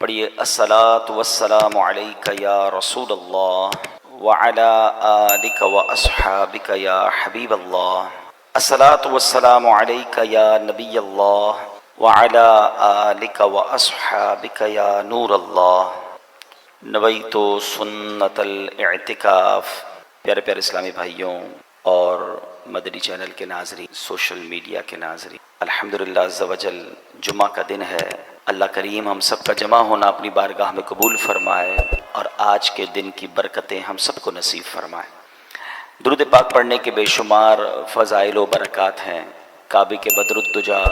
پڑھیے الصلاۃ والسلام علیک یا رسول اللہ وعلی آلک و اصحابک یا حبیب اللہ، الصلاۃ والسلام علیک یا نبی اللہ وعلی آلک و اصحابک یا نور اللہ، نویت سنت الاعتکاف۔ پیارے پیارے اسلامی بھائیوں اور مدنی چینل کے ناظرین، سوشل میڈیا کے ناظرین، الحمدللہ عز وجل جمعہ کا دن ہے۔ اللہ کریم ہم سب کا جمع ہونا اپنی بارگاہ میں قبول فرمائے اور آج کے دن کی برکتیں ہم سب کو نصیب فرمائے۔ درود پاک پڑھنے کے بے شمار فضائل و برکات ہیں۔ کعبے کے بدر الدجا،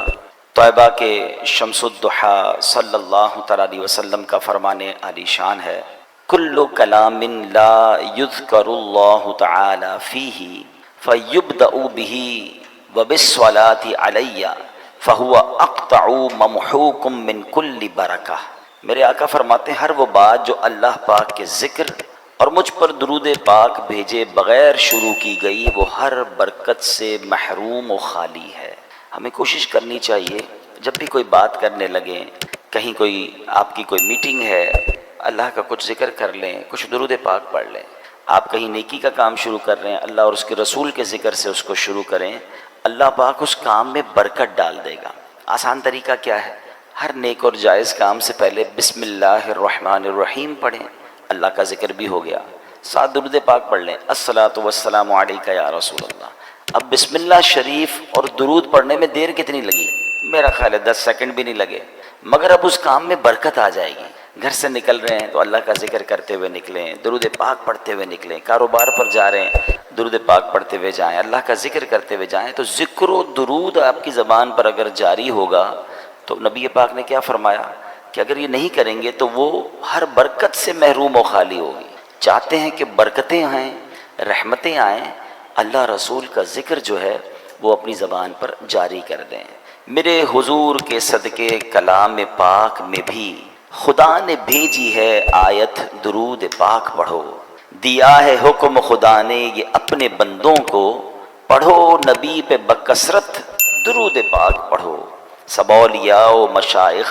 طیبہ کے شمس الضحیٰ صلی اللہ تعالیٰ علیہ وسلم کا فرمان عالی شان ہے، کل کلام لا یذکر اللہ تعالی فیہ فیبدأ بہ وبالصلاۃ علی فہو اقطع ممحوک من کل برکہ۔ میرے آقا فرماتے ہیں ہر وہ بات جو اللہ پاک کے ذکر اور مجھ پر درود پاک بھیجے بغیر شروع کی گئی وہ ہر برکت سے محروم و خالی ہے۔ ہمیں کوشش کرنی چاہیے جب بھی کوئی بات کرنے لگیں، کہیں کوئی آپ کی کوئی میٹنگ ہے، اللہ کا کچھ ذکر کر لیں، کچھ درود پاک پڑھ لیں۔ آپ کہیں نیکی کا کام شروع کر رہے ہیں، اللہ اور اس کے رسول کے ذکر سے اس کو شروع کریں، اللہ پاک اس کام میں برکت ڈال دے گا۔ آسان طریقہ کیا ہے؟ ہر نیک اور جائز کام سے پہلے بسم اللہ الرحمن الرحیم پڑھیں، اللہ کا ذکر بھی ہو گیا، ساتھ درود پاک پڑھ لیں، الصلاۃ والسلام علیک یا رسول اللہ۔ اب بسم اللہ شریف اور درود پڑھنے میں دیر کتنی لگی؟ میرا خیال ہے 10 سیکنڈ بھی نہیں لگے، مگر اب اس کام میں برکت آ جائے گی۔ گھر سے نکل رہے ہیں تو اللہ کا ذکر کرتے ہوئے نکلیں، درود پاک پڑھتے ہوئے نکلیں، کاروبار پر جا رہے ہیں درود پاک پڑھتے ہوئے جائیں، اللہ کا ذکر کرتے ہوئے جائیں، تو ذکر و درود آپ کی زبان پر اگر جاری ہوگا تو نبی پاک نے کیا فرمایا کہ اگر یہ نہیں کریں گے تو وہ ہر برکت سے محروم و خالی ہوگی۔ چاہتے ہیں کہ برکتیں آئیں، رحمتیں آئیں، اللہ رسول کا ذکر جو ہے وہ اپنی زبان پر جاری کر دیں۔ میرے حضور کے صدقے کلام پاک میں بھی خدا نے بھیجی ہے آیت درود پاک پڑھو، دیا ہے حکم خدا نے یہ اپنے بندوں کو، پڑھو نبی پہ بکثرت درود پاک پڑھو۔ سب اولیاء و مشائخ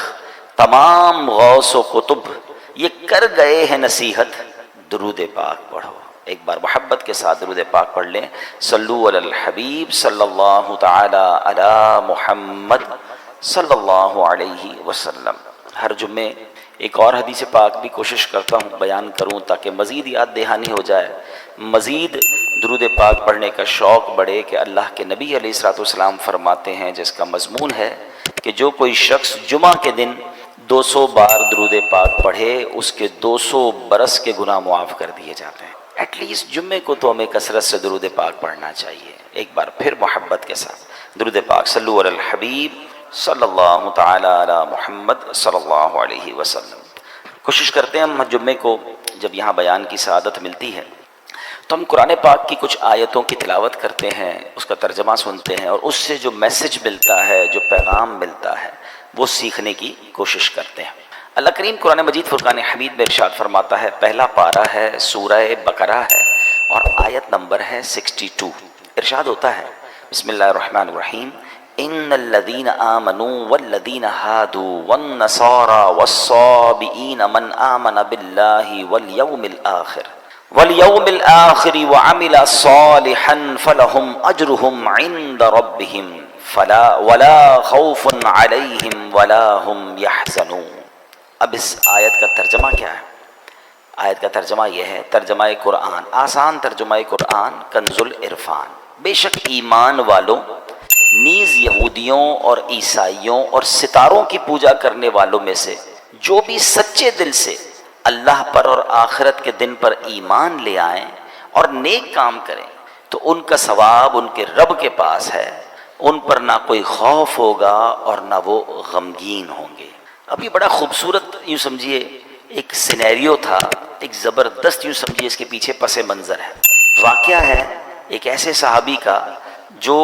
تمام غوث و قطب یہ کر گئے ہیں نصیحت، درود پاک پڑھو۔ ایک بار محبت کے ساتھ درود پاک پڑھ لیں، صلو علی الحبیب صلی اللہ تعالی علی محمد صلی اللہ علیہ وسلم۔ ہر جمعے ایک اور حدیث پاک بھی کوشش کرتا ہوں بیان کروں تاکہ مزید یاد دہانی ہو جائے، مزید درود پاک پڑھنے کا شوق بڑھے کہ اللہ کے نبی علیہ الصلوۃ والسلام فرماتے ہیں جس کا مضمون ہے کہ جو کوئی شخص جمعہ کے دن 200 بار درود پاک پڑھے اس کے 200 برس کے گناہ معاف کر دیے جاتے ہیں۔ ایٹ لیسٹ جمعے کو تو ہمیں کثرت سے درود پاک پڑھنا چاہیے۔ ایک بار پھر محبت کے ساتھ درود پاک، صلو علی الحبیب صلی اللہ تعالی علی محمد صلی اللہ علیہ وسلم۔ کوشش کرتے ہیں ہم جمعے کو جب یہاں بیان کی سعادت ملتی ہے تو ہم قرآن پاک کی کچھ آیتوں کی تلاوت کرتے ہیں، اس کا ترجمہ سنتے ہیں اور اس سے جو میسج ملتا ہے، جو پیغام ملتا ہے وہ سیکھنے کی کوشش کرتے ہیں۔ اللہ کریم قرآن مجید فرقان حمید میں ارشاد فرماتا ہے، پہلا پارہ ہے سورہ بقرہ ہے اور آیت نمبر ہے 62۔ ارشاد ہوتا ہے بسم اللہ الرحمن الرحیم، ان الذین آمنوا والذین ہادوا والنصارى والصابئین من آمن باللہ والیوم الآخر وعمل صالحا فلہم اجرہم عند ربہم ولا خوف علیہم ولا ہم یحزنون۔ اب اس آیت کا ترجمہ کیا ہے؟ آیت کا ترجمہ یہ ہے، ترجمہ قرآن، آسان ترجمہ قرآن کنز العرفان، بے شک ایمان والوں نیز یہودیوں اور عیسائیوں اور ستاروں کی پوجا کرنے والوں میں سے جو بھی سچے دل سے اللہ پر اور آخرت کے دن پر ایمان لے آئیں اور نیک کام کریں تو ان کا ثواب ان کے رب کے پاس ہے، ان پر نہ کوئی خوف ہوگا اور نہ وہ غمگین ہوں گے۔ اب یہ بڑا خوبصورت یوں سمجھیے ایک سینیریو تھا، ایک زبردست یوں سمجھیے اس کے پیچھے پس منظر ہے۔ واقعہ ہے ایک ایسے صحابی کا جو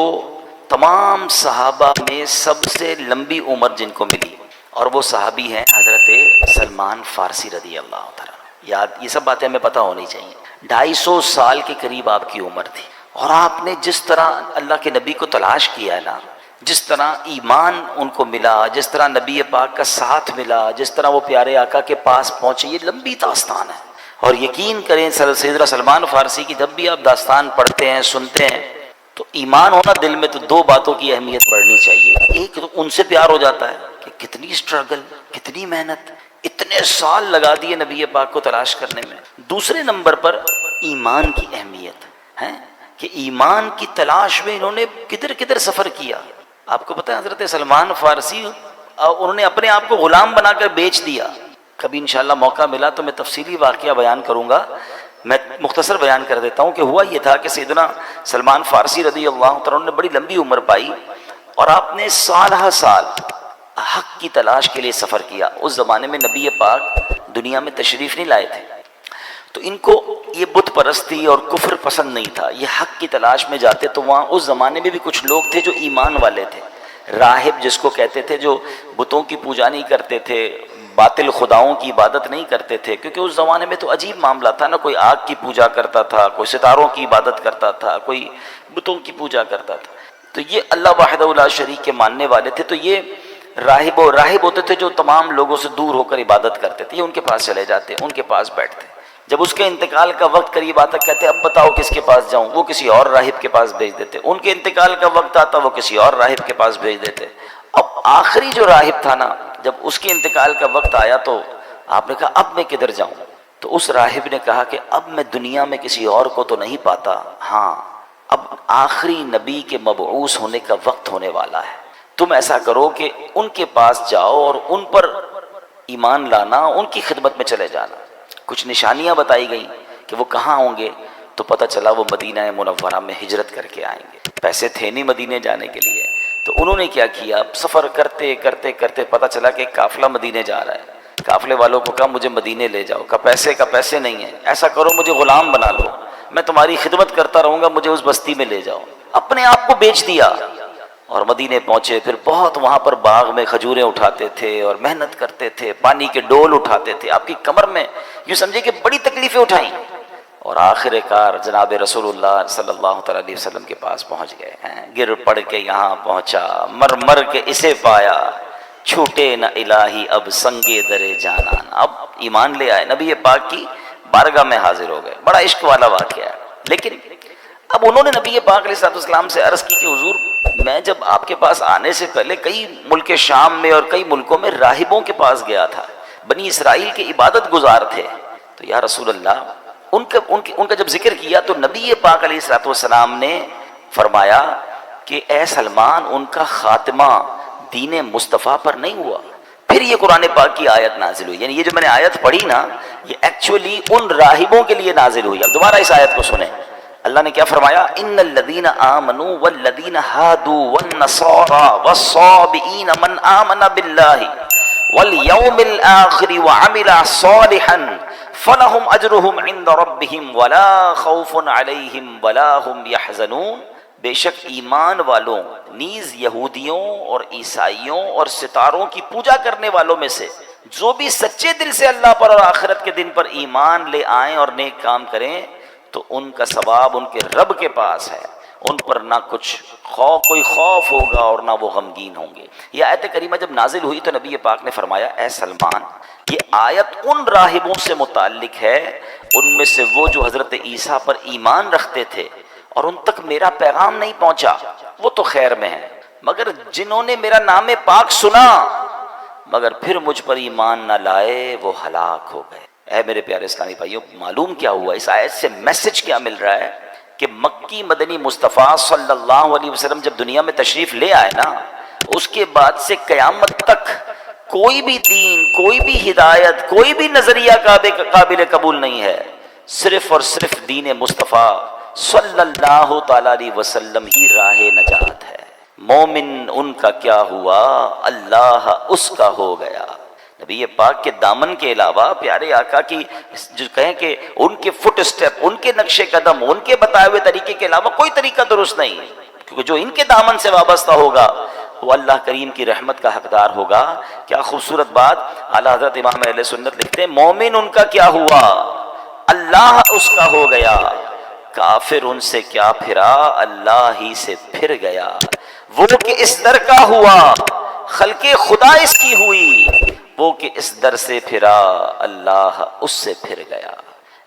تمام صحابہ میں سب سے لمبی عمر جن کو ملی، اور وہ صحابی ہیں حضرت سلمان فارسی رضی اللہ تعالیٰ۔ یہ سب باتیں ہمیں پتہ ہونی چاہیے۔ 250 سال کے قریب آپ کی عمر تھی، اور آپ نے جس طرح اللہ کے نبی کو تلاش کیا ہے نا، جس طرح ایمان ان کو ملا، جس طرح نبی پاک کا ساتھ ملا، جس طرح وہ پیارے آقا کے پاس پہنچے، یہ لمبی داستان ہے۔ اور یقین کریں سیدنا سلمان فارسی کی جب بھی آپ داستان پڑھتے ہیں سنتے ہیں تو ایمان ہونا دل میں تو دو باتوں کی اہمیت بڑھنی چاہیے۔ ایک تو ان سے پیار ہو جاتا ہے کہ کتنی اسٹرگل، کتنی محنت، اتنے سال لگا دیے نبی پاک کو تلاش کرنے میں۔ دوسرے نمبر پر ایمان کی اہمیت ہے کہ ایمان کی تلاش میں انہوں نے کدھر کدھر سفر کیا۔ آپ کو پتہ ہے حضرت سلمان فارسی انہوں نے اپنے آپ کو غلام بنا کر بیچ دیا۔ کبھی انشاءاللہ موقع ملا تو میں تفصیلی واقعہ بیان کروں گا، میں مختصر بیان کر دیتا ہوں کہ ہوا یہ تھا کہ سیدنا سلمان فارسی رضی اللہ تعالیٰ نے بڑی لمبی عمر پائی اور آپ نے سال ہر سال حق کی تلاش کے لیے سفر کیا۔ اس زمانے میں نبی پاک دنیا میں تشریف نہیں لائے تھے، تو ان کو یہ بت پرستی اور کفر پسند نہیں تھا، یہ حق کی تلاش میں جاتے۔ تو وہاں اس زمانے میں بھی کچھ لوگ تھے جو ایمان والے تھے، راہب جس کو کہتے تھے، جو بتوں کی پوجا نہیں کرتے تھے، باطل خداؤں کی عبادت نہیں کرتے تھے، کیونکہ اس زمانے میں تو عجیب معاملہ تھا نا، کوئی آگ کی پوجا کرتا تھا، کوئی ستاروں کی عبادت کرتا تھا، کوئی بتوں کی پوجا کرتا تھا۔ تو یہ اللہ وحدہ لا شریک کے ماننے والے تھے، تو یہ راہب ہوتے تھے جو تمام لوگوں سے دور ہو کر عبادت کرتے تھے، یہ ان کے پاس چلے جاتے، ان کے پاس بیٹھتے۔ جب اس کے انتقال کا وقت قریب آتا کہتے اب بتاؤ کس کے پاس جاؤں، وہ کسی اور راہب کے پاس بھیج دیتے۔ ان کے انتقال کا وقت آتا وہ کسی اور راہب کے پاس بھیج دیتے۔ اب آخری جو راہب تھا نا، جب اس کے انتقال کا وقت آیا تو آپ نے کہا اب میں کدھر جاؤں؟ تو اس راہب نے کہا کہ اب میں دنیا میں کسی اور کو تو نہیں پاتا، ہاں اب آخری نبی کے مبعوث ہونے کا وقت ہونے والا ہے، تم ایسا کرو کہ ان کے پاس جاؤ اور ان پر ایمان لانا، ان کی خدمت میں چلے جانا۔ کچھ نشانیاں بتائی گئیں کہ وہ کہاں ہوں گے، تو پتہ چلا وہ مدینہ منورہ میں ہجرت کر کے آئیں گے۔ پیسے تھے نہیں مدینے جانے کے لیے، تو انہوں نے کیا کیا، سفر کرتے کرتے کرتے پتہ چلا کہ ایک قافلہ مدینے جا رہا ہے۔ قافلے والوں کو کہا مجھے مدینے لے جاؤ، کہا پیسے نہیں ہیں، ایسا کرو مجھے غلام بنا لو، میں تمہاری خدمت کرتا رہوں گا، مجھے اس بستی میں لے جاؤ۔ اپنے آپ کو بیچ دیا اور مدینے پہنچے۔ پھر بہت وہاں پر باغ میں کھجوریں اٹھاتے تھے اور محنت کرتے تھے، پانی کے ڈول اٹھاتے تھے، آپ کی کمر میں یوں سمجھے کہ بڑی تکلیفیں اٹھائیں، اور آخر کار جناب رسول اللہ صلی اللہ تعالیٰ علیہ وسلم کے پاس پہنچ گئے ہیں۔ گر پڑ کے یہاں پہنچا، مر مر کے اسے پایا، چھوٹے نہ الہی اب سنگے درے جانان۔ اب ایمان لے آئے، نبی پاک کی بارگاہ میں حاضر ہو گئے۔ بڑا عشق والا واقعہ ہے۔ لیکن اب انہوں نے نبی پاک علیہ السلام سے عرض کی کہ حضور میں جب آپ کے پاس آنے سے پہلے کئی ملک شام میں اور کئی ملکوں میں راہبوں کے پاس گیا تھا، بنی اسرائیل کے عبادت گزار تھے، تو یا رسول اللہ ان کا جب ذکر کیا تو نبی پاک علیہ السلام نے فرمایا کہ اے سلمان ان کا خاتمہ دین مصطفیٰ پر نہیں ہوا۔ پھر یہ قرآن پاک کی آیت نازل ہوئی، یعنی یہ جو میں نے آیت پڑھی نا، یہ ایکچولی ان راہبوں کے لیے نازل ہوئی۔ اب دوبارہ اس آیت کو سنیں، اللہ نے کیا فرمایا، ان الذین آمنوا والذین ہادوا والنصارى والصابئین من آمن باللہ والیوم الآخر وعمل صالحا فلہم اجرہم عند ربہم ولا خوف علیہم ولا ہم یحزنون۔ بے شک ایمان والوں نیز یہودیوں اور عیسائیوں اور ستاروں کی پوجا کرنے والوں میں سے جو بھی سچے دل سے اللہ پر اور آخرت کے دن پر ایمان لے آئیں اور نیک کام کریں تو ان کا ثواب ان کے رب کے پاس ہے، ان پر نہ کچھ کوئی خوف ہوگا اور نہ وہ غمگین ہوں گے۔ یہ آیت کریمہ جب نازل ہوئی تو نبی پاک نے فرمایا اے سلمان یہ آیت ان راہبوں سے متعلق ہے، ان میں سے وہ جو حضرت عیسیٰ پر ایمان رکھتے تھے اور ان تک میرا پیغام نہیں پہنچا، وہ تو خیر میں ہیں، مگر جنہوں نے میرا نام پاک سنا مگر پھر مجھ پر ایمان نہ لائے وہ ہلاک ہو گئے۔ اے میرے پیارے اسلامی بھائیوں، معلوم کیا ہوا، اس آیت سے میسج کیا مل رہا ہے کہ مکی مدنی مصطفیٰ صلی اللہ علیہ وسلم جب دنیا میں تشریف لے آئے نا، اس کے بعد سے قیامت تک کوئی بھی دین، کوئی بھی ہدایت، کوئی بھی نظریہ قابل قبول نہیں ہے، صرف اور صرف دین مصطفیٰ صلی اللہ تعالیٰ علیہ وسلم ہی راہ نجات ہے۔ مومن ان کا کیا ہوا، اللہ اس کا ہو گیا۔ نبی پاک کے دامن کے علاوہ پیارے آقا کی جو کہیں کہ ان کے فٹ اسٹیپ، ان کے نقش قدم، ان کے بتائے ہوئے طریقے کے علاوہ کوئی طریقہ درست نہیں، کیونکہ جو ان کے دامن سے وابستہ ہوگا وہ اللہ کریم کی رحمت کا حقدار ہوگا۔ کیا خوبصورت بات، اعلیٰ حضرت امام اہل سنت لکھتے ہیں مومن ان کا کیا ہوا، اللہ اس کا ہو گیا، کافر ان سے کیا پھرا، اللہ ہی سے پھر گیا۔ وہ کہ اس در کا ہوا، خلق خدا اس کی ہوئی، وہ کہ اس در سے پھرا، اللہ اس سے پھر گیا۔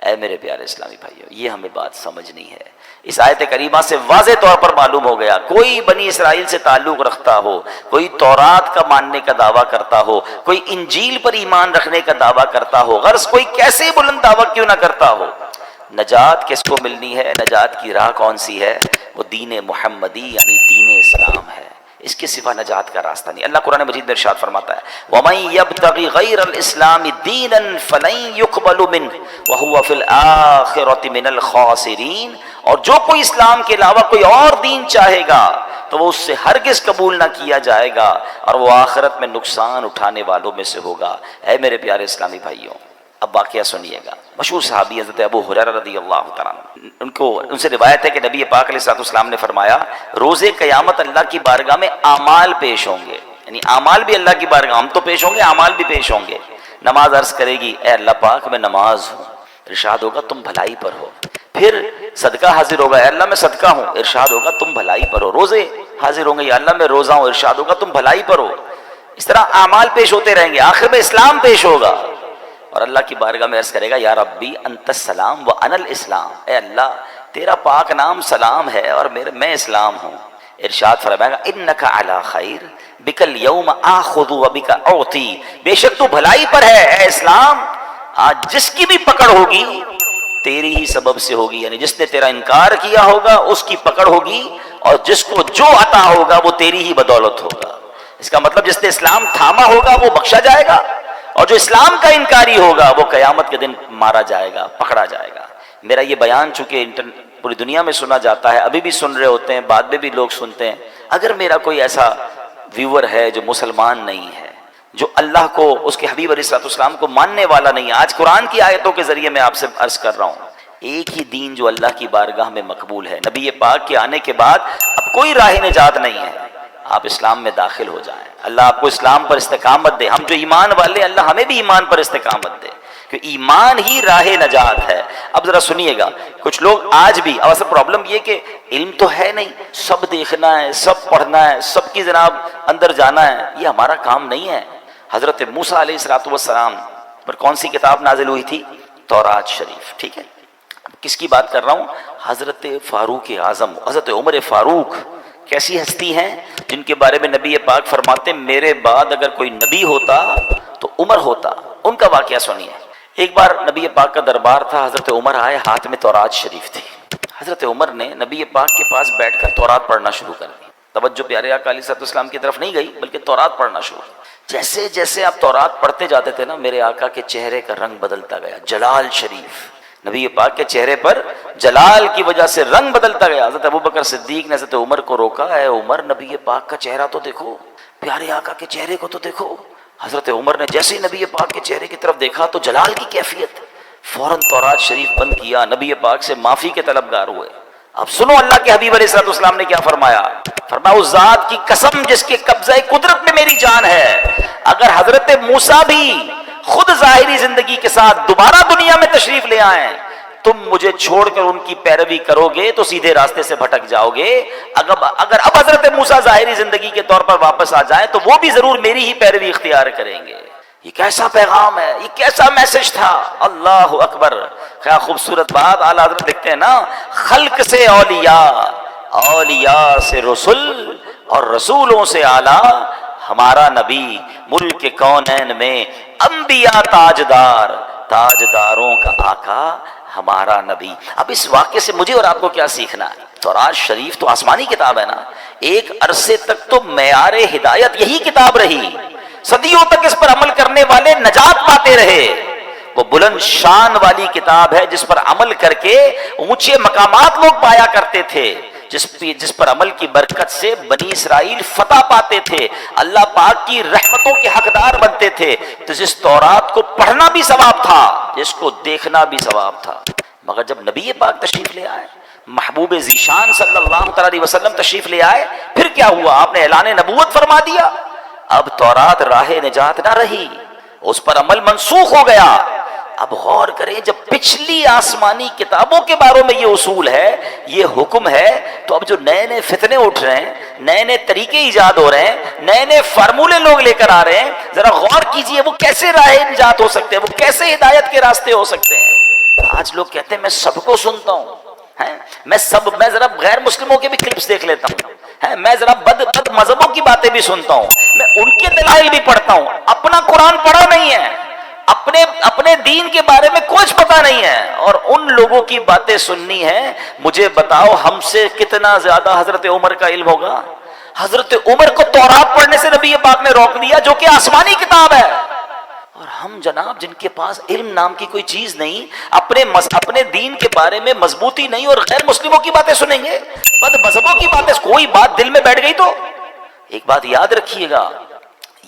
اے میرے پیارے اسلامی بھائیو، یہ ہمیں بات سمجھنی ہے۔ اس آیت کریمہ سے واضح طور پر معلوم ہو گیا، کوئی بنی اسرائیل سے تعلق رکھتا ہو، کوئی تورات کا ماننے کا دعویٰ کرتا ہو، کوئی انجیل پر ایمان رکھنے کا دعویٰ کرتا ہو، غرض کوئی کیسے بلند دعویٰ کیوں نہ کرتا ہو، نجات کس کو ملنی ہے؟ نجات کی راہ کون سی ہے؟ وہ دین محمدی یعنی دین اسلام ہے، اس کے سوا نجات کا راستہ نہیں۔ اللہ قرآن مجید میں ارشاد فرماتا ہے وَمَن يَبْتَغِ غَيْرَ الْإِسْلَامِ دِينًا فَلَن يُقْبَلَ مِنْهُ وَهُوَ فِي الْآخِرَةِ مِنَ الْخَاسِرِينَ، اور جو کوئی اسلام کے علاوہ کوئی اور دین چاہے گا تو وہ اس سے ہرگز قبول نہ کیا جائے گا، اور وہ آخرت میں نقصان اٹھانے والوں میں سے ہوگا۔ اے میرے پیارے اسلامی بھائیوں، اب واقعہ سنیے گا۔ مشہور صحابی حضرت ابو ہریرہ رضی اللہ تعالیٰ عنہ، ان سے روایت ہے کہ نبی پاک علیہ الصلوۃ والسلام نے فرمایا روز قیامت اللہ کی بارگاہ میں اعمال پیش ہوں گے، یعنی اعمال بھی اللہ کی بارگاہ، ہم تو پیش ہوں گے، اعمال بھی پیش ہوں گے۔ نماز عرض کرے گی اے اللہ پاک میں نماز ہوں، ارشاد ہوگا تم بھلائی پر ہو۔ پھر صدقہ حاضر ہوگا، اے اللہ میں صدقہ ہوں، ارشاد ہوگا تم بھلائی پر ہو۔ روزے حاضر ہوں گے، یا اللہ میں روزہ ہوں، ارشاد ہوگا تم بھلائی پر ہو۔ اس طرح اعمال پیش ہوتے رہیں گے، آخر میں اسلام پیش ہوگا، اور اللہ کی بارگاہ میں عرض کرے گا یا ربی انت السلام و انا الاسلام، اے اللہ تیرا پاک نام سلام ہے اور میں اسلام ہوں۔ ارشاد فرمائے گا انک علی خیر بک الیوم آخذ و بک اعطی، بے شک تو بھلائی پر ہے اے اسلام، آج جس کی بھی پکڑ ہوگی تیری ہی سبب سے ہوگی، یعنی جس نے تیرا انکار کیا ہوگا اس کی پکڑ ہوگی، اور جس کو جو عطا ہوگا وہ تیری ہی بدولت ہوگا۔ اس کا مطلب جس نے اسلام تھاما ہوگا وہ بخشا جائے گا، اور جو اسلام کا انکاری ہوگا وہ قیامت کے دن مارا جائے گا، پکڑا جائے گا۔ میرا یہ بیان چونکہ پوری دنیا میں سنا جاتا ہے، ابھی بھی سن رہے ہوتے ہیں، بعد میں بھی لوگ سنتے ہیں، اگر میرا کوئی ایسا ویور ہے جو مسلمان نہیں ہے، جو اللہ کو، اس کے حبیب علیہ الصلوۃ والسلام کو ماننے والا نہیں ہے، آج قرآن کی آیتوں کے ذریعے میں آپ سے عرض کر رہا ہوں، ایک ہی دین جو اللہ کی بارگاہ میں مقبول ہے، نبی پاک کے آنے کے بعد اب کوئی راہ نجات نہیں ہے، آپ اسلام میں داخل ہو جائیں، اللہ آپ کو اسلام پر استقامت دے، ہم جو ایمان والے اللہ ہمیں بھی ایمان پر استقامت دے، کہ ایمان ہی راہ نجات ہے۔ اب ذرا سنیے گا، کچھ لوگ آج بھی، اب اصل پرابلم یہ کہ علم تو ہے نہیں، سب دیکھنا ہے، سب پڑھنا ہے، سب کی جناب اندر جانا ہے، یہ ہمارا کام نہیں ہے۔ حضرت موسیٰ علیہ الصلوۃ والسلام پر کون سی کتاب نازل ہوئی تھی؟ تورات شریف، ٹھیک ہے۔ کس کی بات کر رہا ہوں؟ حضرت فاروق اعظم، حضرت عمر فاروق، کیسی ہستی ہیں جن کے بارے میں نبی پاک فرماتے میرے بعد اگر کوئی نبی ہوتا تو عمر ہوتا۔ ان کا واقعہ سنیے۔ ایک بار نبی پاک کا دربار تھا، حضرت عمر آئے، ہاتھ میں تورات شریف تھی، حضرت عمر نے نبی پاک کے پاس بیٹھ کر تورات پڑھنا شروع کر دی، توجہ پیارے آقا علیہ السلام کی طرف نہیں گئی بلکہ تورات پڑھنا شروع۔ جیسے جیسے آپ تورات پڑھتے جاتے تھے نا، میرے آقا کے چہرے کا رنگ بدلتا گیا، جلال شریف، نبی پاک کے چہرے پر جلال کی وجہ سے رنگ بدلتا گیا۔ حضرت ابوبکر صدیق نے حضرت عمر کو روکا، اے عمر نبی پاک کا چہرہ تو دیکھو، پیارے آقا کے چہرے کو تو دیکھو۔ حضرت عمر نے جیسے ہی نبی پاک کے چہرے کی طرف دیکھا تو جلال کی کیفیت، فوراً تورات شریف بند کیا، نبی پاک سے معافی کے طلبگار ہوئے۔ اب سنو اللہ کے حبیب علیہ الصلوۃ والسلام نے کیا فرمایا، فرمایا اس ذات کی قسم جس کے قبضہ قدرت میں میری جان ہے، اگر حضرت موسیٰ بھی خود ظاہری زندگی کے ساتھ دوبارہ دنیا میں تشریف لے آئیں، تم مجھے چھوڑ کر ان کی پیروی کرو گے تو سیدھے راستے سے بھٹک جاؤ گے۔ اگر اب حضرت موسیٰ ظاہری زندگی کے طور پر واپس آ جائیں تو وہ بھی ضرور میری ہی پیروی اختیار کریں گے۔ یہ کیسا پیغام ہے، یہ کیسا میسج تھا، اللہ اکبر، کیا خوبصورت بات۔ اعلیٰ حضرت لکھتے ہیں نا، خلق سے اولیاء، اولیاء سے رسول، اور رسولوں سے اعلیٰ ہمارا نبی، ملک کونین میں انبیاء تاجدار، تاجداروں کا آقا ہمارا نبی۔ اب اس واقعے سے مجھے اور آپ کو کیا سیکھنا ہے؟ تورات شریف تو آسمانی کتاب ہے نا، ایک عرصے تک تو معیار ہدایت یہی کتاب رہی، صدیوں تک اس پر عمل کرنے والے نجات پاتے رہے۔ وہ بلند شان والی کتاب ہے جس پر عمل کر کے اونچے مقامات لوگ پایا کرتے تھے، جس پر عمل کی برکت سے بنی اسرائیل فتح پاتے تھے، اللہ پاک کی رحمتوں کے حقدار بنتے تھے۔ تو جس تورات کو پڑھنا بھی ثواب تھا، جس کو دیکھنا بھی ثواب تھا، مگر جب نبی پاک تشریف لے آئے، محبوب ذیشان صلی اللہ علیہ وسلم تشریف لے آئے، پھر کیا ہوا؟ آپ نے اعلان نبوت فرما دیا، اب تورات راہ نجات نہ رہی، اس پر عمل منسوخ ہو گیا۔ اب غور کریں، جب پچھلی آسمانی کتابوں کے بارے میں یہ اصول ہے، یہ حکم ہے، تو اب جو نئے نئے فتنے اٹھ رہے ہیں، نئے نئے طریقے ایجاد ہو رہے ہیں، نئے نئے فارمولے لوگ لے کر آ رہے ہیں، ذرا غور کیجئے وہ کیسے راہ نجات ہو سکتے ہیں، وہ کیسے ہدایت کے راستے ہو سکتے ہیں۔ آج لوگ کہتے ہیں میں سب کو سنتا ہوں، میں ذرا غیر مسلموں کے بھی کلپس دیکھ لیتا ہوں، میں ذرا بد مذہبوں کی باتیں بھی سنتا ہوں، میں ان کے دلائل بھی پڑھتا ہوں، اپنا قرآن پڑھا نہیں ہے، اپنے دین کے بارے میں کچھ پتا نہیں ہے، اور ان لوگوں کی باتیں سننی ہے۔ مجھے بتاؤ ہم سے کتنا زیادہ حضرت عمر کا علم ہوگا؟ حضرت عمر کو تورات پڑھنے سے نبی پاک نے روک دیا جو کہ آسمانی کتاب ہے، اور ہم جناب جن کے پاس علم نام کی کوئی چیز نہیں، اپنے دین کے بارے میں مضبوطی نہیں، اور غیر مسلموں کی باتیں سنیں گے، بد مذہبوں کی باتیں۔ کوئی بات دل میں بیٹھ گئی تو ایک بات یاد رکھیے گا،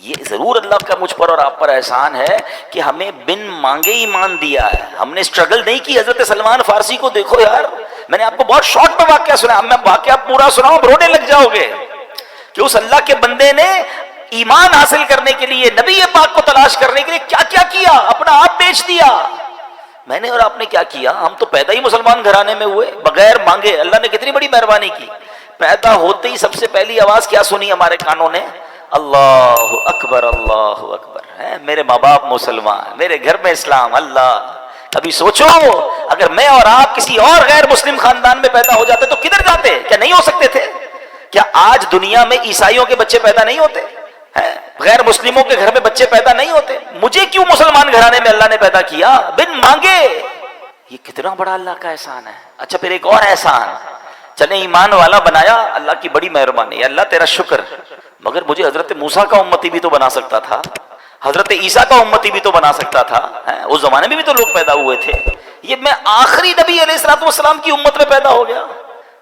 یہ ضرور اللہ کا مجھ پر اور آپ پر احسان ہے کہ ہمیں بن مانگے ایمان دیا ہے، ہم نے اسٹرگل نہیں کی۔ حضرت سلمان فارسی کو دیکھو یار، میں نے آپ کو بہت شارٹ میں واقعہ سنا، میں واقعہ پورا سناؤں رونے لگ جاؤ گے، کہ اس اللہ کے بندے نے ایمان حاصل کرنے کے لیے، نبی پاک کو تلاش کرنے کے لیے کیا کیا کیا، اپنا آپ بیچ دیا۔ میں نے اور آپ نے کیا کیا؟ ہم تو پیدا ہی مسلمان گھرانے میں ہوئے بغیر مانگے، اللہ نے کتنی بڑی مہربانی کی۔ پیدا ہوتے ہی سب سے پہلی آواز کیا سنی ہمارے کانوں نے؟ اللہ اکبر، اللہ اکبر، میرے ماں باپ مسلمان، میرے گھر میں اسلام۔ اللہ، ابھی سوچو اگر میں اور آپ کسی اور غیر مسلم خاندان میں پیدا ہو جاتے تو کدھر جاتے؟ کیا نہیں ہو سکتے تھے؟ کیا آج دنیا میں عیسائیوں کے بچے پیدا نہیں ہوتے؟ غیر مسلموں کے گھر میں بچے پیدا نہیں ہوتے؟ مجھے کیوں مسلمان گھرانے میں اللہ نے پیدا کیا بن مانگے؟ یہ کتنا بڑا اللہ کا احسان ہے۔ اچھا پھر ایک اور احسان، چلے ایمان والا بنایا، اللہ کی بڑی مہربانی، اللہ تیرا شکر، مگر مجھے حضرت موسیٰ کا امتی بھی تو بنا سکتا تھا، حضرت عیسیٰ کا امتی بھی تو بنا سکتا تھا، اس زمانے میں بھی تو لوگ پیدا ہوئے تھے، یہ میں آخری نبی علیہ الصلوۃ والسلام کی امت میں پیدا ہو گیا،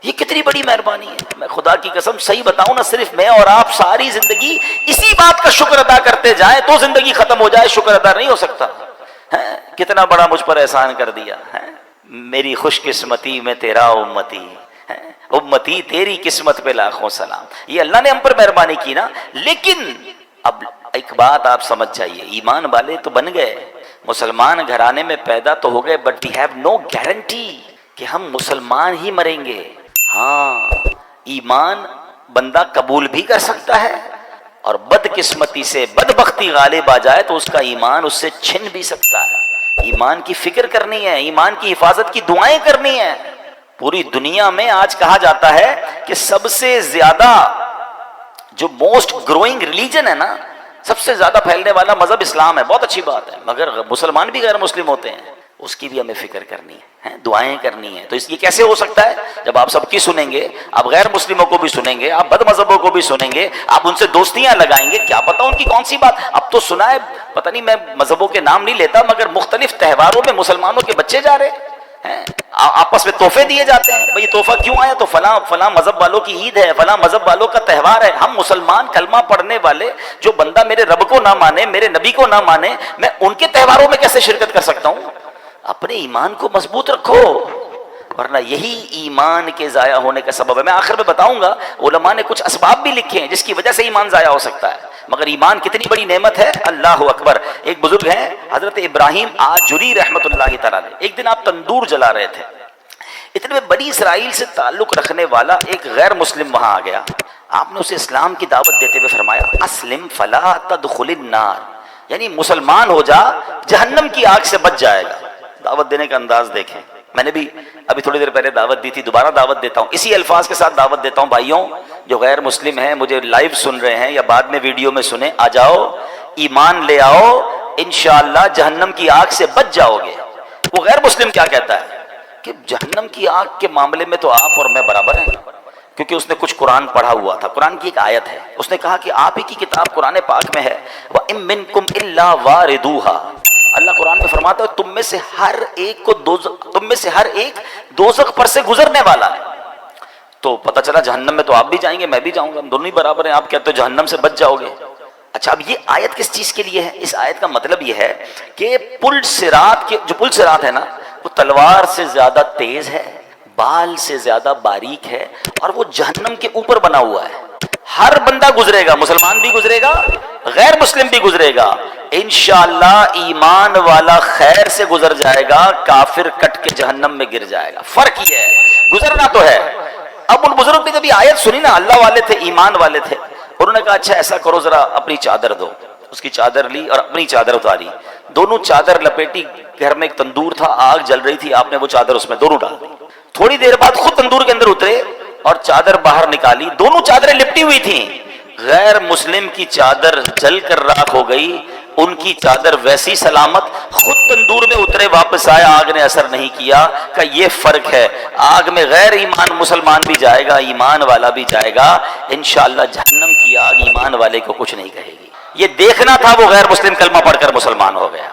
یہ کتنی بڑی مہربانی ہے۔ میں خدا کی قسم صحیح بتاؤں نا، صرف میں اور آپ ساری زندگی اسی بات کا شکر ادا کرتے جائیں تو زندگی ختم ہو جائے، شکر ادا نہیں ہو سکتا۔ کتنا بڑا مجھ پر احسان کر دیا، میری خوش قسمتی میں تیرا امتی، امتی تیری قسمت پہ لاکھوں سلام۔ یہ اللہ نے ہم پر مہربانی کی نا۔ لیکن اب ایک بات آپ سمجھ جائیے، ایمان والے تو بن گئے، مسلمان گھرانے میں پیدا تو ہو گئے، but we have no guarantee کہ ہم مسلمان ہی مریں گے۔ ہاں، ایمان بندہ قبول بھی کر سکتا ہے، اور بدقسمتی سے بدبختی غالب آ جائے تو اس کا ایمان اس سے چھن بھی سکتا ہے۔ ایمان کی فکر کرنی ہے، ایمان کی حفاظت کی دعائیں کرنی ہیں۔ پوری دنیا میں آج کہا جاتا ہے کہ سب سے زیادہ جو موسٹ گروئنگ ریلیجن ہے نا، سب سے زیادہ پھیلنے والا مذہب اسلام ہے۔ بہت اچھی بات ہے، مگر مسلمان بھی غیر مسلم ہوتے ہیں، اس کی بھی ہمیں فکر کرنی ہے، دعائیں کرنی ہے۔ تو یہ کیسے ہو سکتا ہے؟ جب آپ سب کی سنیں گے، آپ غیر مسلموں کو بھی سنیں گے، آپ بد مذہبوں کو بھی سنیں گے، آپ ان سے دوستیاں لگائیں گے، کیا پتا ان کی کون سی بات۔ اب تو سنا ہے، پتہ نہیں، میں مذہبوں کے نام نہیں لیتا، مگر مختلف تہواروں میں مسلمانوں کے بچے جا رہے ہیں، آپس میں تحفے دیے جاتے ہیں، بھئی تحفہ کیوں آیا؟ تو فلاں مذہب والوں کی عید ہے، فلاں مذہب والوں کا تہوار ہے۔ ہم مسلمان کلمہ پڑھنے والے، جو بندہ میرے رب کو نہ مانے، میرے نبی کو نہ مانے، میں ان کے تہواروں میں کیسے شرکت کر سکتا ہوں؟ اپنے ایمان کو مضبوط رکھو، ورنہ یہی ایمان کے ضائع ہونے کا سبب ہے۔ میں آخر میں بتاؤں گا، علماء نے کچھ اسباب بھی لکھے ہیں جس کی وجہ سے ایمان ضائع ہو سکتا ہے، مگر ایمان کتنی بڑی نعمت ہے، اللہ اکبر۔ ایک بزرگ ہیں حضرت ابراہیم آجری رحمۃ اللہ تعالیٰ علیہ، ایک دن آپ تندور جلا رہے تھے، اتنے میں بنی اسرائیل سے تعلق رکھنے والا ایک غیر مسلم وہاں آ گیا۔ آپ نے اسے اسلام کی دعوت دیتے ہوئے فرمایا، اسلم فلا تدخل النار، یعنی مسلمان ہو جا، جہنم کی آگ سے بچ جائے گا۔ دعوت دینے کا انداز دیکھیں۔ میں نے بھی ابھی تھوڑی دیر پہلے دعوت دی تھی، دوبارہ دعوت دیتا ہوں، اسی الفاظ کے ساتھ دعوت دیتا ہوں، بھائیوں جو غیر مسلم ہیں، مجھے لائیو سن رہے ہیں یا بعد میں ویڈیو میں سنیں، آ جاؤ، ایمان لے آؤ، انشاءاللہ جہنم کی آگ سے بچ جاؤ گے۔ وہ غیر مسلم کیا کہتا ہے کہ جہنم کی آگ کے معاملے میں تو آپ اور میں برابر ہیں، کیونکہ اس نے کچھ قرآن پڑھا ہوا تھا، قرآن کی ایک آیت ہے، اس نے کہا کہ آپ ہی کی کتاب قرآن پاک میں ہے، وَإِن مِّنكُمْ إِلَّا وَارِدُوهَا، اللہ قرآن میں فرماتا ہے تم میں سے ہر ایک دوزخ پر سے گزرنے والا ہے۔ تو پتہ چلا جہنم میں تو آپ بھی جائیں گے، میں بھی جاؤں گا، ہم دونوں ہی برابر ہیں۔ آپ کہتے ہو جہنم سے بچ جاؤ گے۔ اچھا، اب یہ آیت کس چیز کے لیے ہے؟ اس آیت کا مطلب یہ ہے کہ پل صراط ہے نا، وہ تلوار سے زیادہ تیز ہے، بال سے زیادہ باریک ہے، اور وہ جہنم کے اوپر بنا ہوا ہے۔ ہر بندہ گزرے گا، مسلمان بھی گزرے گا، غیر مسلم بھی گزرے گا، انشاءاللہ ایمان والا خیر سے گزر جائے گا، کافر کٹ کے جہنم میں گر جائے گا۔ فرق یہ ہے، گزرنا تو ہے۔ اب ان بزرگ نے جب یہ آیت سنی نا، اللہ والے تھے، ایمان والے تھے، انہوں نے کہا اچھا ایسا کرو، ذرا اپنی چادر دو۔ اس کی چادر لی اور اپنی چادر اتاری، دونوں چادر لپیٹی، گھر میں ایک تندور تھا، آگ جل رہی تھی، آپ نے وہ چادر اس میں دونوں ڈال دی۔ تھوڑی دیر بعد خود تندور کے اندر اترے اور چادر باہر نکالی، دونوں چادریں لپٹی ہوئی تھیں۔ غیر مسلم کی چادر جل کر راکھ ہو گئی، ان کی چادر ویسی سلامت، خود تندور میں اترے واپس آئے، آگ نے اثر نہیں کیا۔ کہ یہ فرق ہے، آگ میں غیر ایمان مسلمان بھی جائے گا، ایمان والا بھی جائے گا، انشاءاللہ جہنم کی آگ ایمان والے کو کچھ نہیں کہے گی۔ یہ دیکھنا تھا، وہ غیر مسلم کلمہ پڑھ کر مسلمان ہو گیا۔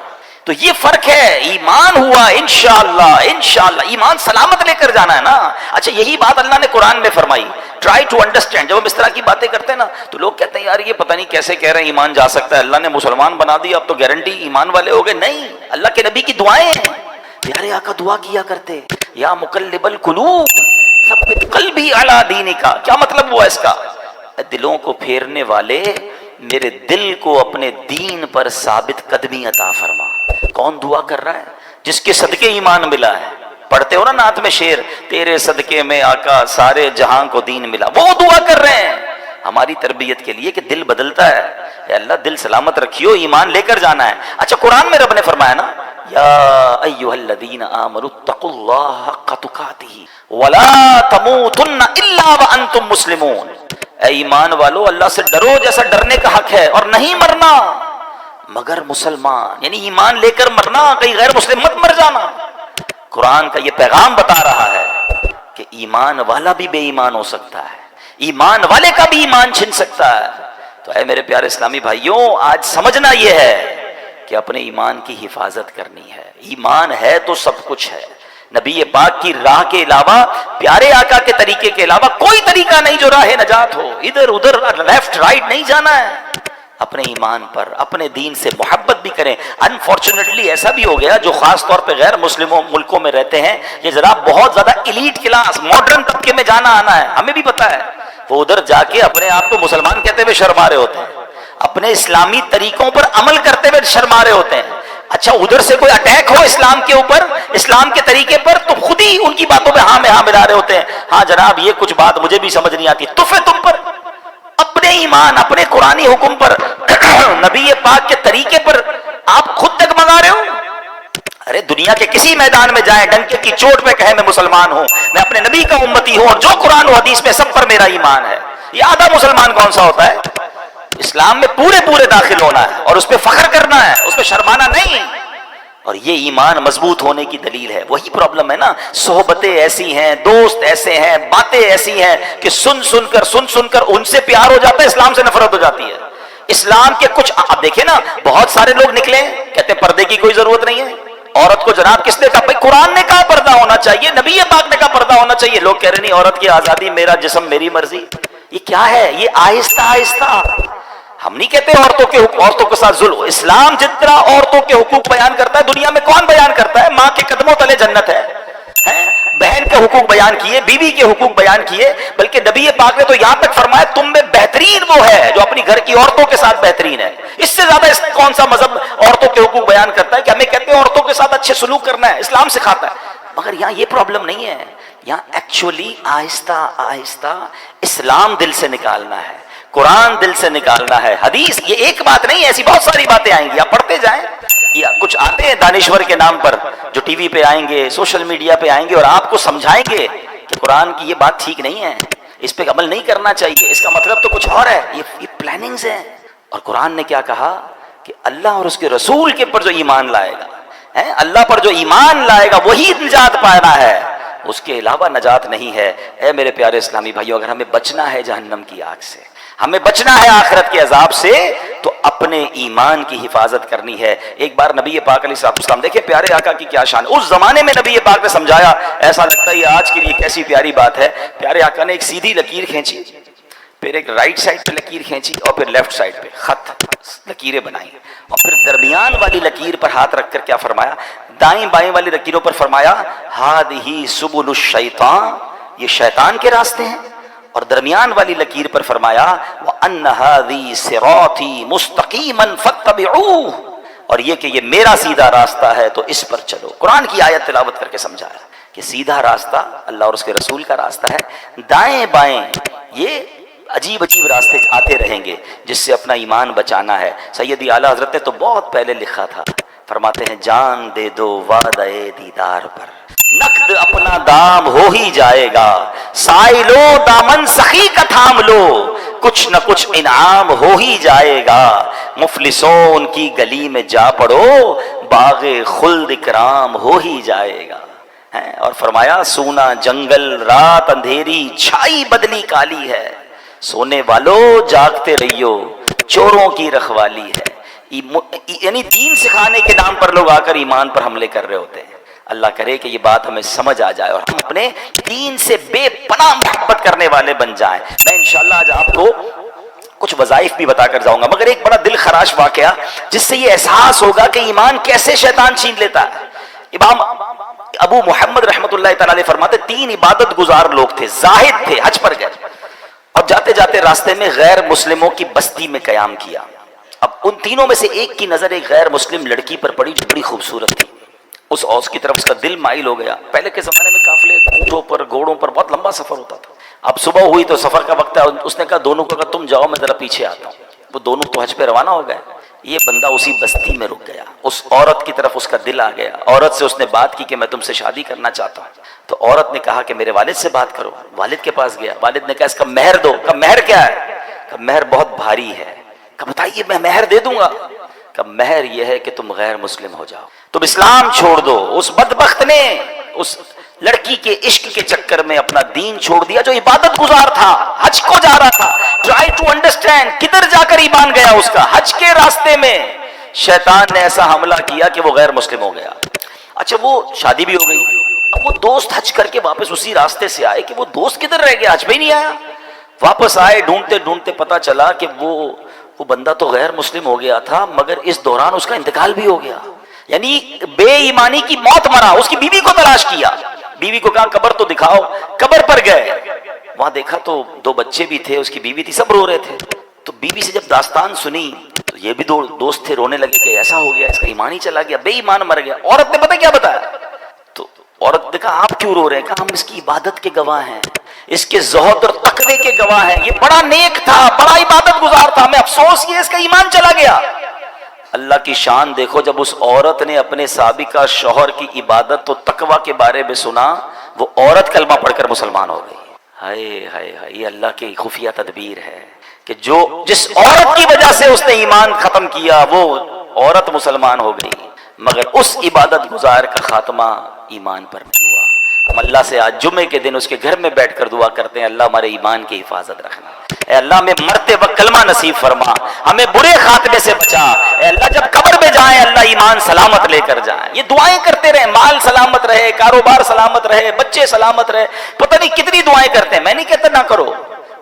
تو یہ فرق ہے، ایمان ہوا انشاءاللہ، انشاءاللہ ایمان سلامت لے کر جانا ہے نا۔ اچھا یہی بات اللہ نے قرآن میں فرمائی، ٹرائی ٹو انڈرسٹینڈ۔ جب ہم اس طرح کی باتیں کرتے ہیں نا تو لوگ کہتے ہیں یار یہ پتہ نہیں کیسے کہہ رہے ہیں ایمان جا سکتا ہے، اللہ نے مسلمان بنا دیا اب تو گارنٹی ایمان والے ہو گئے۔ نہیں، اللہ کے نبی کی دعائیں ہیں، پیارے آقا دعا کیا کرتے، یا مقلب القلوب ثبت قلبی علی دینک۔ کیا مطلب ہوا اس کا؟ دلوں کو پھیرنے والے، میرے دل کو اپنے دین پر ثابت قدمی عطا فرما۔ کون دعا کر رہا ہے؟ جس کے صدقے ایمان ملا ہے۔ پڑھتے ہو نا نعت میں شعر، تیرے صدقے میں آقا سارے جہاں کو دین ملا، وہ دعا کر رہے ہیں ہماری تربیت کے لیے کہ دل بدلتا ہے۔ اے اللہ دل سلامت رکھیو، ایمان لے کر جانا ہے۔ اچھا قرآن میں رب نے فرمایا نا، یا ایھا الذین آمنوا اتقوا اللہ حق تقاتہ ولا تموتن الا وانتم مسلمون۔ اے ایمان والو اللہ سے ڈرو جیسا ڈرنے کا حق ہے، اور نہیں مرنا مگر مسلمان، یعنی ایمان لے کر مرنا، کہیں غیر مسلم مت مر جانا۔ قرآن کا یہ پیغام بتا رہا ہے کہ ایمان والا بھی بے ایمان ہو سکتا ہے، ایمان والے کا بھی ایمان چھن سکتا ہے۔ تو اے میرے پیارے اسلامی بھائیوں، آج سمجھنا یہ ہے کہ اپنے ایمان کی حفاظت کرنی ہے۔ ایمان ہے تو سب کچھ ہے۔ نبی پاک کی راہ کے علاوہ، پیارے آقا کے طریقے کے علاوہ کوئی طریقہ نہیں جو راہ نجات ہو۔ ادھر ادھر لیفٹ رائٹ نہیں جانا ہے، اپنے ایمان پر، اپنے دین سے محبت بھی کریں۔ انفارچونیٹلی ایسا بھی ہو گیا جو خاص طور پہ غیر مسلموں ملکوں میں رہتے ہیں، یہ ذرا بہت زیادہ ایلیٹ کلاس، ماڈرن طبقے میں جانا آنا ہے، ہمیں بھی پتا ہے، وہ ادھر جا کے اپنے آپ کو مسلمان کہتے ہوئے شرما رہے ہوتے ہیں، اپنے اسلامی طریقوں پر عمل کرتے ہوئے شرما رہے ہوتے ہیں۔ اچھا ادھر سے کوئی اٹیک ہو اسلام کے اوپر، اسلام کے طریقے پر، تو خود ہی ان کی باتوں پہ ہاں میں ہاں ملا رہے ہوتے ہیں۔ ہاں جناب یہ کچھ بات مجھے بھی سمجھ نہیں آتی، تفے تم پر، اپنے ایمان، اپنے قرآنی حکم پر، نبی پاک کے طریقے پر آپ خود تک منگا رہے ہو۔ ارے دنیا کے کسی میدان میں جائیں، ڈنکے کی چوٹ پہ کہیں میں مسلمان ہوں، میں اپنے نبی کا امتی ہوں، اور جو قرآن و حدیث میں سب پر میرا ایمان ہے۔ یہ آدھا مسلمان کون سا ہوتا ہے؟ اسلام میں پورے داخل ہونا ہے اور اس پہ فخر کرنا ہے، اس پہ شرمانا نہیں۔ اور یہ ایمان مضبوط ہونے کی دلیل ہے۔ وہی پرابلم ہے نا، صحبتیں ایسی ہیں، دوست ایسے ہیں، باتیں ایسی ہیں کہ سن سن کر ان سے پیار ہو جاتا ہے، اسلام سے نفرت ہو جاتی ہے۔ اسلام کے کچھ اب دیکھیں نا، بہت سارے لوگ نکلے کہتے ہیں پردے کی کوئی ضرورت نہیں ہے، عورت کو جناب کس نے کہا؟ بھائی قرآن نے کہا پردہ ہونا چاہیے، نبی پاک نے کہا پردہ ہونا چاہیے، لوگ کہہ رہے نہیں عورت کی آزادی، میرا جسم میری مرضی۔ یہ کیا ہے؟ یہ آہستہ آہستہ، ہم نہیں کہتے عورتوں کے ساتھ ظلم۔ اسلام جتنا عورتوں کے حقوق بیان کرتا ہے، دنیا میں کون بیان کرتا ہے؟ ماں کے قدموں تلے جنت ہے، بہن کے حقوق بیان کیے، بیوی کے حقوق بیان کیے، بلکہ نبی پاک نے تو یہاں تک فرمایا تم میں بہترین وہ ہے جو اپنی گھر کی عورتوں کے ساتھ بہترین ہے۔ اس سے زیادہ کون سا مذہب عورتوں کے حقوق بیان کرتا ہے کہ ہمیں کہتے ہیں عورتوں کے ساتھ اچھے سلوک کرنا ہے، اسلام سکھاتا ہے۔ مگر یہاں یہ پرابلم نہیں ہے، یہاں ایکچولی آہستہ آہستہ اسلام دل سے نکالنا ہے، قرآن دل سے نکالنا ہے، حدیث۔ یہ ایک بات نہیں، ایسی بہت ساری باتیں آئیں گی، آپ پڑھتے جائیں۔ یا کچھ آتے ہیں دانشور کے نام پر جو ٹی وی پہ آئیں گے، سوشل میڈیا پہ آئیں گے اور آپ کو سمجھائیں گے کہ قرآن کی یہ بات ٹھیک نہیں ہے، اس پہ عمل نہیں کرنا چاہیے، اس کا مطلب تو کچھ اور ہے، یہ پلاننگز ہیں۔ اور قرآن نے کیا کہا کہ اللہ اور اس کے رسول کے پر جو ایمان لائے گا، اللہ پر جو ایمان لائے گا وہی نجات پانا ہے، اس کے علاوہ نجات نہیں ہے۔ اے میرے پیارے اسلامی بھائیو، اگر ہمیں بچنا ہے جہنم کی آگ سے، ہمیں بچنا ہے آخرت کے عذاب سے، تو اپنے ایمان کی حفاظت کرنی ہے۔ ایک بار نبی پاک علیہ السلام، دیکھیں پیارے آقا کی کیا شان، اس زمانے میں نبی پاک نے سمجھایا، ایسا لگتا ہے یہ آج کے لیے کیسی پیاری بات ہے۔ پیارے آقا نے ایک سیدھی لکیر کھینچی، پھر ایک رائٹ سائڈ پہ لکیر کھینچی، اور پھر لیفٹ سائڈ پہ خط لکیریں بنائی، اور پھر درمیان والی لکیر پر ہاتھ رکھ کر کیا فرمایا؟ دائیں بائیں والی لکیروں پر فرمایا ہادہ سبل الشیطان، یہ شیطان کے راستے ہیں، اور درمیان والی لکیر پر فرمایا وَأَنَّ هَذِي صِرَاطِي مُسْتَقِيمًا فَاتَّبِعُوهُ، اور یہ کہ یہ میرا سیدھا راستہ ہے تو اس پر چلو۔ قرآن کی آیت تلاوت کر کے سمجھایا کہ سیدھا راستہ اللہ اور اس کے رسول کا راستہ ہے، دائیں بائیں یہ عجیب عجیب راستے آتے رہیں گے جس سے اپنا ایمان بچانا ہے۔ سیدی اعلیٰ حضرت نے تو بہت پہلے لکھا تھا، فرماتے ہیں جان دے دو وعدہ دیدار پر، نقد اپنا دام ہو ہی جائے گا، سائلو دامن سخی کا تھام لو، کچھ نہ کچھ انعام ہو ہی جائے گا، مفلسوں ان کی گلی میں جا پڑو، باغ خلد اکرام ہو ہی جائے گا۔ اور فرمایا سونا جنگل رات اندھیری چھائی بدلی کالی ہے، سونے والو جاگتے رہیو چوروں کی رکھوالی ہے۔ یعنی دین سکھانے کے نام پر لوگ آ کر ایمان پر حملے کر رہے ہوتے ہیں۔ اللہ کرے کہ یہ بات ہمیں سمجھ آ جائے اور ہم اپنے دین سے بے پناہ محبت کرنے والے بن جائیں۔ میں انشاءاللہ آج آپ کو کچھ وظائف بھی بتا کر جاؤں گا، مگر ایک بڑا دل خراش واقعہ جس سے یہ احساس ہوگا کہ ایمان کیسے شیطان چھین لیتا ہے۔ امام ابو محمد رحمۃ اللہ تعالی علیہ فرماتے 3 عبادت گزار لوگ تھے، زاہد تھے، حج پر گئے اور جاتے جاتے راستے میں غیر مسلموں کی بستی میں قیام کیا۔ اب ان تینوں میں سے ایک کی نظر ایک غیر مسلم لڑکی پر پڑی جو بڑی خوبصورت تھی، اس اوس کی طرف اس کا دل مائل ہو گیا۔ پہلے کے زمانے میں قافلے اونٹوں پر گھوڑوں پر بہت لمبا سفر ہوتا تھا، اب صبح ہوئی تو سفر کا وقت ہے، اس نے کہا دونوں کو کہا تم جاؤ میں ذرا پیچھے آتا ہوں۔ وہ دونوں تو حج پہ روانہ ہو گئے، یہ بندہ اسی بستی میں رک گیا، اس عورت کی طرف اس کا دل آ گیا، عورت سے اس نے بات کی کہ میں تم سے شادی کرنا چاہتا ہوں۔ تو عورت نے کہا کہ میرے والد سے بات کرو، والد کے پاس گیا، والد نے کہا اس کا مہر دو۔ کہا مہر کیا ہے؟ کہا مہر بہت بھاری ہے۔ کہا بتائیے میں مہر دے دوں گا۔ کہا مہر یہ ہے کہ تم غیر مسلم ہو جاؤ، تم اسلام چھوڑ دو۔ اس بدبخت نے اس لڑکی کے عشق کے چکر میں اپنا دین چھوڑ دیا، جو عبادت گزار تھا، حج کو جا رہا تھا۔ ٹرائی ٹو انڈرسٹینڈ کدھر جا کر ایمان گیا اس کا، حج کے راستے میں شیطان نے ایسا حملہ کیا کہ وہ غیر مسلم ہو گیا۔ اچھا وہ شادی بھی ہو گئی، اب وہ دوست حج کر کے واپس اسی راستے سے آئے کہ وہ دوست کدھر رہ گیا، حج پہ ہی نہیں آیا۔ واپس آئے ڈھونڈتے ڈھونڈتے پتا چلا کہ وہ بندہ تو غیر مسلم ہو گیا تھا، مگر اس دوران اس کا انتقال بھی ہو گیا، یعنی بے ایمانی کی موت مرا۔ اس کی بیوی کو تلاش کیا، بیوی کو کہا قبر تو دکھاؤ، قبر پر گئے، وہاں دیکھا تو 2 بچے بھی تھے، اس کی بیوی تھی، سب رو رہے تھے۔ تو بیوی سے جب داستان سنی تو یہ بھی 2 دوست تھے، رونے لگے کہ ایسا ہو گیا، اس کا ایمان ہی چلا گیا، بے ایمان مر گیا۔ عورت نے پتہ کیا بتایا؟ تو عورت نے کہا آپ کیوں رو رہے ہیں؟ کہا ہم اس کی عبادت کے گواہ ہیں، اس کے زہد اور تقوی کے گواہ ہیں، یہ بڑا نیک تھا، بڑا عبادت گزار تھا، ہمیں افسوس یہ اس کا ایمان چلا گیا۔ اللہ کی شان دیکھو، جب اس عورت نے اپنے سابقہ شوہر کی عبادت و تقوی کے بارے میں سنا، وہ عورت کلمہ پڑھ کر مسلمان ہو گئی۔ ہائے ہائے ہائے، یہ اللہ کی خفیہ تدبیر ہے کہ جس عورت کی وجہ سے اس نے ایمان ختم کیا وہ عورت مسلمان ہو گئی، مگر اس عبادت گزار کا خاتمہ ایمان پر نہیں ہوا۔ ہم اللہ سے آج جمعے کے دن اس کے گھر میں بیٹھ کر دعا کرتے ہیں، اللہ ہمارے ایمان کی حفاظت رکھنا، اے اللہ ہمیں مرتے وقت کلمہ نصیب فرما، ہمیں برے خاتمے سے بچا، اے اللہ جب قبر میں جائیں اللہ ایمان سلامت لے کر جائیں۔ یہ دعائیں کرتے رہیں، مال سلامت رہے، کاروبار سلامت رہے، بچے سلامت رہے، پتہ نہیں کتنی دعائیں کرتے ہیں۔ میں نہیں کہتا نہ کرو،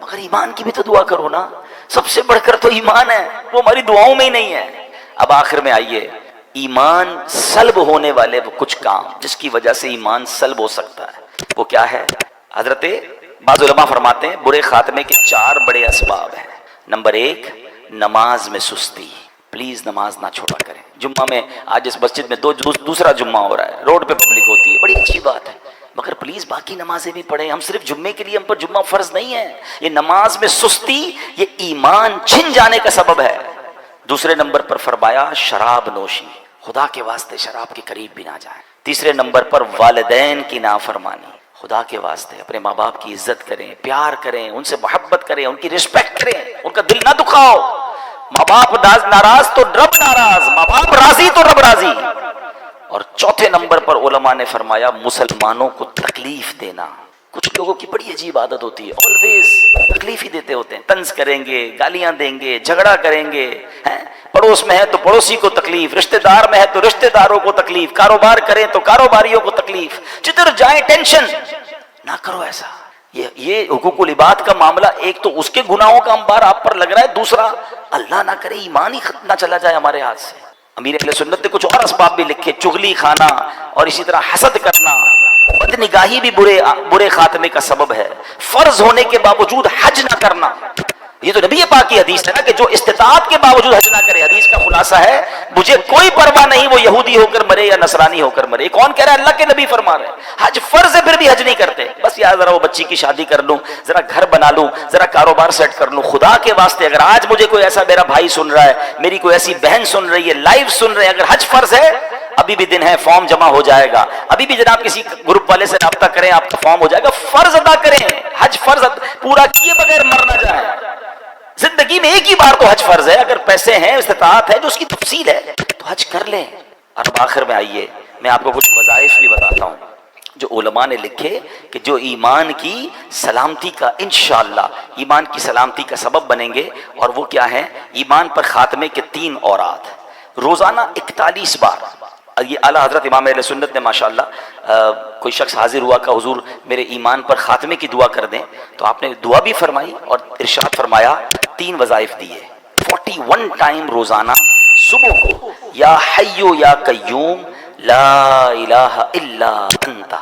مگر ایمان کی بھی تو دعا کرو نا، سب سے بڑھ کر تو ایمان ہے، وہ ہماری دعاؤں میں ہی نہیں ہے۔ اب آخر میں آئیے، ایمان سلب ہونے والے وہ کچھ کام جس کی وجہ سے ایمان سلب ہو سکتا ہے، وہ کیا ہے؟ حضرت بعض علماء فرماتے ہیں برے خاتمے کے 4 بڑے اسباب ہیں۔ نمبر 1 نماز میں سستی، پلیز نماز نہ چھوڑا کریں۔ جمعہ میں آج اس مسجد میں دوسرا جمعہ ہو رہا ہے، روڈ پہ پبلک ہوتی ہے، بڑی اچھی بات ہے، مگر پلیز باقی نمازیں بھی پڑھیں۔ ہم صرف جمعے کے لیے، ہم پر جمعہ فرض نہیں ہے۔ یہ نماز میں سستی یہ ایمان چھن جانے کا سبب ہے۔ دوسرے نمبر پر فرمایا شراب نوشی، خدا کے واسطے شراب کے قریب بھی نہ جائیں۔ تیسرے نمبر پر والدین کی نافرمانی، خدا کے واسطے اپنے ماں باپ کی عزت کریں، پیار کریں، ان سے محبت کریں، ان کی رسپیکٹ کریں، ان کا دل نہ دکھاؤ۔ ماں باپ ناراض تو رب ناراض، ماں باپ راضی تو رب راضی۔ اور چوتھے نمبر پر علماء نے فرمایا مسلمانوں کو تکلیف دینا۔ کچھ لوگوں کی بڑی عجیب عادت ہوتی ہے، آلویز تکلیف ہی دیتے ہوتے ہیں، طنز کریں گے، گالیاں دیں گے، جھگڑا کریں گے، پڑوس میں ہے تو پڑوسی کو تکلیف، رشتہ دار میں ہے تو رشتہ داروں کو تکلیف، کاروبار کریں تو کاروباریوں کو تکلیف، جدھر جائیں ٹینشن۔ نہ کرو ایسا۔ یہ حقوق العباد کا معاملہ، ایک تو اس کے گناہوں کا انبار آپ پر لگ رہا ہے، دوسرا اللہ نہ کرے ایمان ہی نہ چلا جائے ہمارے ہاتھ سے۔ امیر اہل سنت نے کچھ اور اسباب بھی لکھے، چغلی کھانا اور اسی طرح حسد کرنا، بدنگاہی بھی برے خاتمے کا سبب ہے، فرض ہونے کے باوجود حج نہ کرنا، یہ تو نبی پاک کی حدیث ہے نا کہ جو استطاعت کے باوجود حج نہ کرے، حدیث کا خلاصہ ہے مجھے کوئی پرواہ نہیں وہ یہودی ہو کر مرے یا نصرانی ہو کر مرے۔ یہ کون کہہ رہا ہے؟ اللہ کے نبی فرما رہے ہیں حج فرض ہے پھر بھی حج نہیں کرتے، بس یار ذرا وہ بچی کی شادی کر لوں، ذرا گھر بنا لوں، ذرا کاروبار سیٹ کر لوں۔ خدا کے واسطے اگر آج مجھے کوئی ایسا میرا بھائی سن رہا ہے، میری کوئی ایسی بہن سن رہی ہے، لائیو سن رہے ہیں، اگر حج فرض ہے ابھی بھی دن ہے، فارم جمع ہو جائے گا، ابھی بھی جناب کسی گروپ والے سے رابطہ کریں، آپ کا فارم ہو جائے گا، فرض ادا کریں، حج فرض پورا کیے بغیر مر نہ جائے۔ زندگی میں ایک ہی بار تو حج فرض ہے، اگر پیسے ہیں، استطاعت ہے، جو اس کی تفصیل ہے تو حج کر لیں۔ اور اب آخر میں آئیے میں آپ کو کچھ وظائف بھی بتاتا ہوں جو علماء نے لکھے کہ جو ایمان کی سلامتی کا انشاءاللہ ایمان کی سلامتی کا سبب بنیں گے، اور وہ کیا ہیں؟ ایمان پر خاتمے کے 3 اوراد روزانہ 41 بار۔ یہ اعلیٰ حضرت امام اہل سنت نے ماشاءاللہ کوئی شخص حاضر ہوا کہ حضور میرے ایمان پر خاتمے کی دعا کر دیں، تو آپ نے دعا بھی فرمائی اور ارشاد فرمایا 3 وظائف دیے 41 ٹائم روزانہ صبح کو، یا حیو یا قیوم لا الہ الا انت،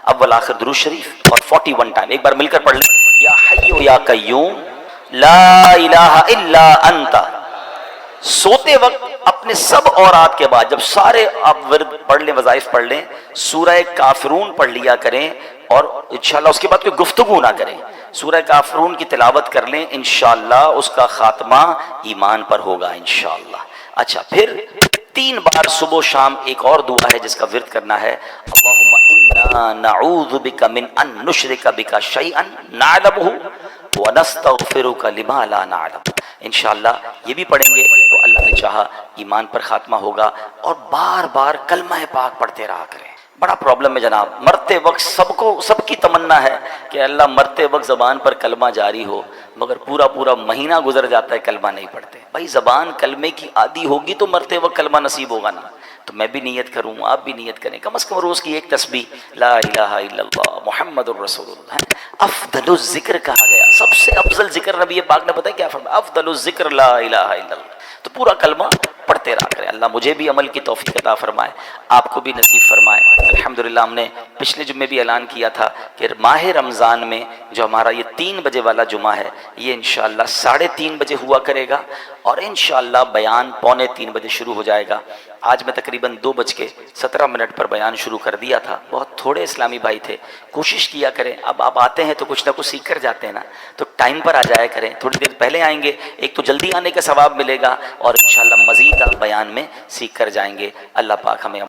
اول آخر درود شریف، اور 41 ٹائم ایک بار مل کر پڑھ لیں، یا حیو یا قیوم لا الہ الا انت۔ سوتے وقت اپنے سب اورات کے بعد جب سارے آپ ورد پڑھ لیں، وظائف پڑھ لیں، سورہ کافرون پڑھ لیا کریں، اور انشاءاللہ اس کے بعد کوئی گفتگو نہ کریں، سورہ کافرون کی تلاوت کر لیں، انشاءاللہ اس کا خاتمہ ایمان پر ہوگا انشاءاللہ۔ اچھا، پھر 3 بار صبح و شام ایک اور دعا ہے جس کا ورد کرنا ہے، اللہم انا نعوذ بک من ان نشرک بک شیئا نعلمہ ونستغفرک لما لا نعلم۔ انشاءاللہ یہ بھی پڑھیں گے تو اللہ نے چاہا ایمان پر خاتمہ ہوگا، اور بار بار کلمہ پاک پڑھتے رہا کریں۔ بڑا پرابلم ہے جناب، مرتے وقت سب کی تمنا ہے کہ اللہ مرتے وقت زبان پر کلمہ جاری ہو، مگر پورا مہینہ گزر جاتا ہے کلمہ نہیں پڑھتے۔ بھائی زبان کلمے کی عادی ہوگی تو مرتے وقت کلمہ نصیب ہوگا نا۔ تو میں بھی نیت کروں، آپ بھی نیت کریں، کم از کم روز کی ایک تسبیح لا الہ الا اللہ محمد الرسول اللہ۔ افضل الذکر کہا گیا، سب سے افضل ذکر نبی پاک نے پتہ ہے کیا فرمایا؟ افضل الذکر لا الہ الا اللہ۔ تو پورا کلمہ پڑھتے رہا کریں۔ اللہ مجھے بھی عمل کی توفیق عطا فرمائے، آپ کو بھی نصیب فرمائے۔ الحمدللہ ہم نے پچھلے جمعے بھی اعلان کیا تھا کہ ماہ رمضان میں جو ہمارا یہ 3 بجے والا جمعہ ہے، یہ انشاءاللہ 3:30 بجے ہوا کرے گا، اور انشاءاللہ بیان 2:45 بجے شروع ہو جائے گا۔ آج میں تقریباً 2:17 پر بیان شروع کر دیا تھا، بہت تھوڑے اسلامی بھائی تھے، کوشش کیا کریں، اب آپ آتے ہیں تو کچھ نہ کچھ سیکھ کر جاتے ہیں نا، تو ٹائم پر آ جایا کریں، تھوڑی دیر پہلے آئیں گے، ایک تو جلدی آنے کا ثواب ملے گا، اور انشاءاللہ مزید آپ بیان میں سیکھ کر جائیں گے۔ اللہ پاک ہمیں